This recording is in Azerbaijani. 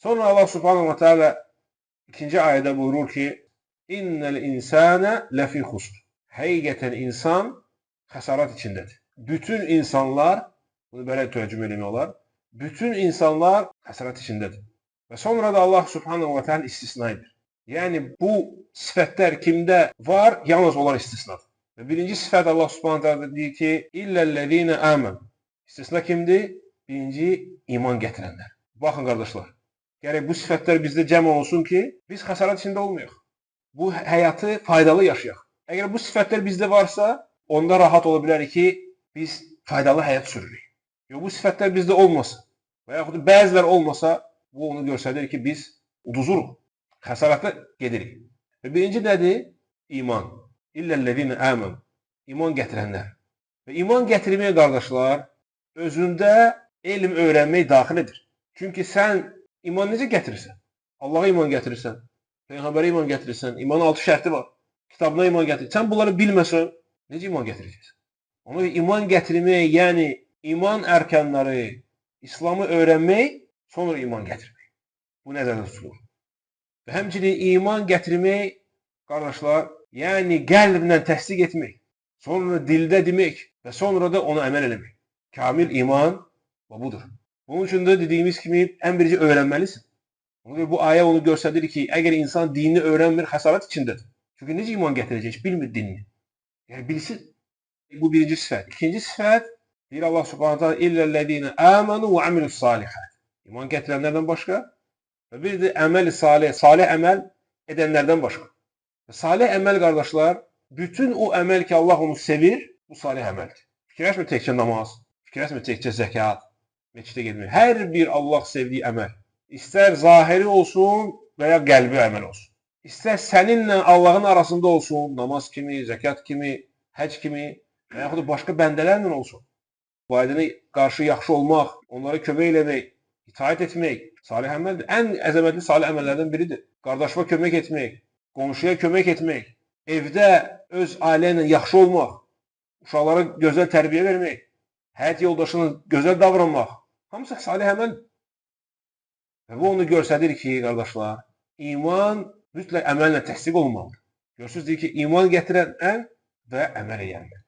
Sonra Allah subhanahu wa ta'ala ikinci ayədə buyurur ki, İnnəl insənə ləfi xusr. Həqiqətən insan xəsarat içindədir. Bütün insanlar, bunu belə tərcümə eləmək olar, bütün insanlar xəsarat içindədir. Və sonra da Allah subhanahu wa ta'ala istisna edir. Yəni bu sifətlər kimdə var, yalnız onlar istisnadır. Və birinci sifət Allah subhanahu wa ta'ala deyir ki, İlləl-ləzīnə əmən. İstisna kimdir? Birinci, iman gətirənlər. Baxın, qardaşlar, gərək bu sifətlər bizdə cəm olsun ki, biz xəsarat içində olmayaq. Bu həyatı faydalı yaşayaq. Əgər bu sifətlər bizdə varsa, onda rahat ola bilərik ki, biz faydalı həyat sürürük. Yox, bu sifətlər bizdə olmasa və yaxud bəzilər olmasa, bu onu göstərir ki, biz uduzuruq, xəsarata gedirik. Və birinci nədir? İman. İlləl-ləzīnə əmən. İman gətirənlər. Və iman gətirməyə, qardaşlar, özündə elm öyrənmək daxil edir. Çünki sən iman necə gətirirsən? Allaha iman gətirirsən, Peyğəmbərə iman gətirirsən, imanın 6 şərti var. Kitabına iman gətirirsən. Sən bunları bilməsən, necə iman gətirəcəksən? Ona görə iman gətirmək, yəni iman ərkanları, İslamı öyrənmək, sonra iman gətirmək. Bu nəzərdə tutulur. Və həmçinin iman gətirmək, qardaşlar, yəni qəlblə təsdiq etmək, sonra dildə demək və sonra da ona əməl eləmək. Kamil iman budur. Bunun üçün də dediyimiz kimi ən birinci öyrənməlisən. Bu ayə onu göstərir ki, əgər insan dinini öyrənmir, xəsarət içindədir. Çünki necə iman gətirəcək, bilmir dinini. Yəni bilsin. Bu birinci sifət. İkinci sifət, deyir Allah subhanahu ta'ala, İlləl-ləzīnə əmənu və amilus salihət. İman gətirənlərdən başqa və bir də əməl-i salih, salih əməl edənlərdən başqa. Və salih əməl, qardaşlar, bütün o əməl ki, Allah onu sevir, bu salih əməldir. Fikirləşmir təkcə namaz, fikirləşmir təkcə zəkat, meçidə getmək. Hər bir Allah sevdiyi əməl, İstər zahiri olsun və ya qəlbi əməl olsun. İstər səninlə Allahın arasında olsun, namaz kimi, zəkat kimi, həc kimi və yaxud da başqa bəndələrlə olsun. Valideynə qarşı yaxşı olmaq, onlara kömək eləmək, itaət etmək salih əməldir. Ən əzəmətli salih əməllərdən biridir. Qardaşına kömək etmək, qonşuya kömək etmək, evdə öz ailə ilə yaxşı olmaq, uşaqlara gözəl tərbiyə vermək, həyat yoldaşına gözəl davranmaq, hamısı salih əməldir. Və bu onu göstərir ki, qardaşlar, iman mütləq əməllə təsdiq olunmalıdır. Görürsünüz, deyir ki, iman gətirən və əməl edənlər.